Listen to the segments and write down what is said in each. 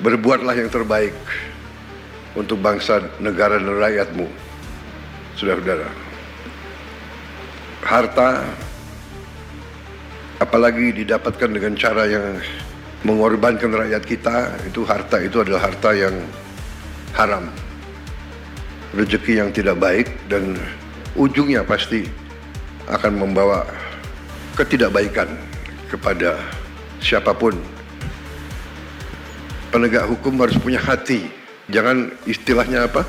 Berbuatlah yang terbaik untuk bangsa, negara, dan rakyatmu, saudara-saudara. Harta, apalagi didapatkan dengan cara yang mengorbankan rakyat kita, itu harta itu adalah harta yang haram. Rezeki yang tidak baik dan ujungnya pasti akan membawa ketidakbaikan kepada siapapun. Penegak hukum harus punya hati, jangan istilahnya apa?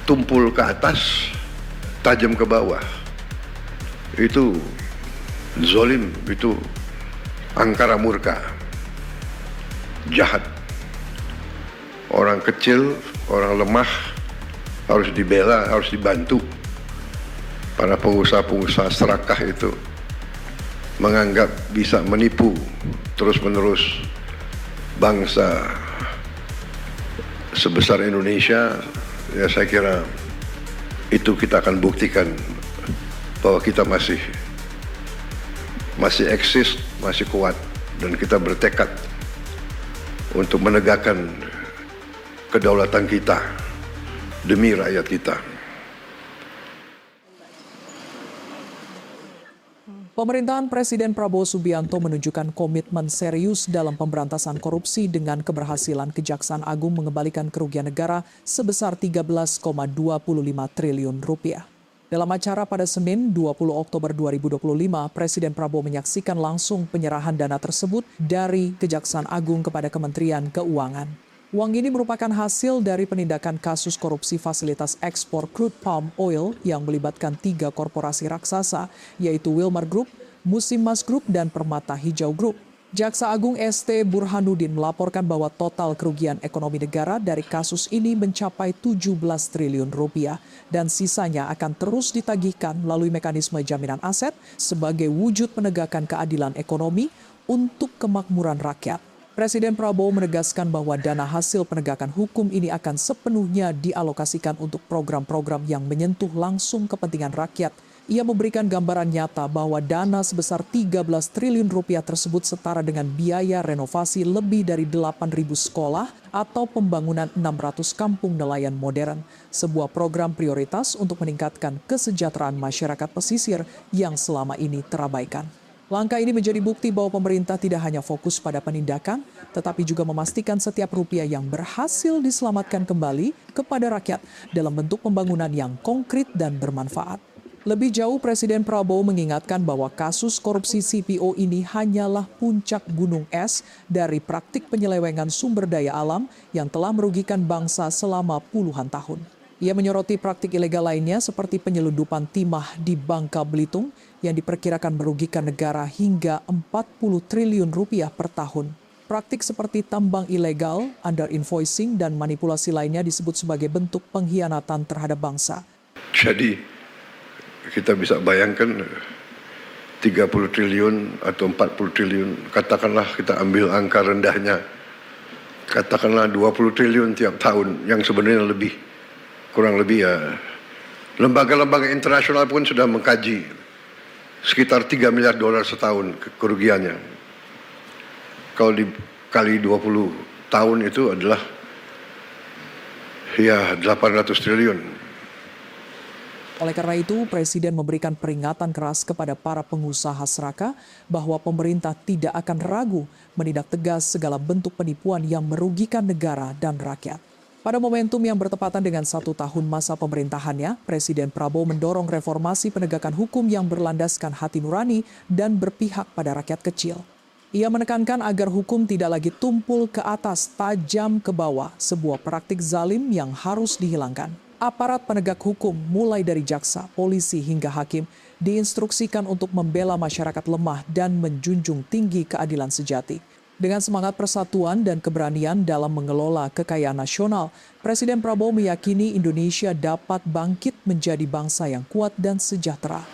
Tumpul ke atas, tajam ke bawah. Itu zolim, itu angkara murka, jahat. Orang kecil, orang lemah harus dibela, harus dibantu. Para pengusaha-pengusaha serakah itu menganggap bisa menipu terus-menerus bangsa sebesar Indonesia. Ya, saya kira itu kita akan buktikan bahwa kita masih eksis, masih kuat, dan kita bertekad untuk menegakkan kedaulatan kita demi rakyat kita. Pemerintahan Presiden Prabowo Subianto menunjukkan komitmen serius dalam pemberantasan korupsi dengan keberhasilan Kejaksaan Agung mengembalikan kerugian negara sebesar 13,25 triliun rupiah. Dalam acara pada Senin 20 Oktober 2025, Presiden Prabowo menyaksikan langsung penyerahan dana tersebut dari Kejaksaan Agung kepada Kementerian Keuangan. Uang ini merupakan hasil dari penindakan kasus korupsi fasilitas ekspor crude palm oil yang melibatkan 3 korporasi raksasa, yaitu Wilmar Group, Musimas Group, dan Permata Hijau Group. Jaksa Agung ST Burhanuddin melaporkan bahwa total kerugian ekonomi negara dari kasus ini mencapai 17 triliun rupiah dan sisanya akan terus ditagihkan melalui mekanisme jaminan aset sebagai wujud penegakan keadilan ekonomi untuk kemakmuran rakyat. Presiden Prabowo menegaskan bahwa dana hasil penegakan hukum ini akan sepenuhnya dialokasikan untuk program-program yang menyentuh langsung kepentingan rakyat. Ia memberikan gambaran nyata bahwa dana sebesar 13 triliun rupiah tersebut setara dengan biaya renovasi lebih dari 8.000 sekolah atau pembangunan 600 kampung nelayan modern, sebuah program prioritas untuk meningkatkan kesejahteraan masyarakat pesisir yang selama ini terabaikan. Langkah ini menjadi bukti bahwa pemerintah tidak hanya fokus pada penindakan, tetapi juga memastikan setiap rupiah yang berhasil diselamatkan kembali kepada rakyat dalam bentuk pembangunan yang konkret dan bermanfaat. Lebih jauh, Presiden Prabowo mengingatkan bahwa kasus korupsi CPO ini hanyalah puncak gunung es dari praktik penyelewengan sumber daya alam yang telah merugikan bangsa selama puluhan tahun. Ia menyoroti praktik ilegal lainnya seperti penyelundupan timah di Bangka Belitung yang diperkirakan merugikan negara hingga 40 triliun rupiah per tahun. Praktik seperti tambang ilegal, under-invoicing, dan manipulasi lainnya disebut sebagai bentuk pengkhianatan terhadap bangsa. Jadi kita bisa bayangkan 30 triliun atau 40 triliun, katakanlah kita ambil angka rendahnya, katakanlah 20 triliun tiap tahun, yang sebenarnya lebih. Kurang lebih ya, lembaga-lembaga internasional pun sudah mengkaji sekitar 3 miliar dolar setahun kerugiannya. Kalau dikali 20 tahun itu adalah ya 800 triliun. Oleh karena itu, Presiden memberikan peringatan keras kepada para pengusaha serakah bahwa pemerintah tidak akan ragu menindak tegas segala bentuk penipuan yang merugikan negara dan rakyat. Pada momentum yang bertepatan dengan 1 tahun masa pemerintahannya, Presiden Prabowo mendorong reformasi penegakan hukum yang berlandaskan hati nurani dan berpihak pada rakyat kecil. Ia menekankan agar hukum tidak lagi tumpul ke atas, tajam ke bawah, sebuah praktik zalim yang harus dihilangkan. Aparat penegak hukum, mulai dari jaksa, polisi, hingga hakim, diinstruksikan untuk membela masyarakat lemah dan menjunjung tinggi keadilan sejati. Dengan semangat persatuan dan keberanian dalam mengelola kekayaan nasional, Presiden Prabowo meyakini Indonesia dapat bangkit menjadi bangsa yang kuat dan sejahtera.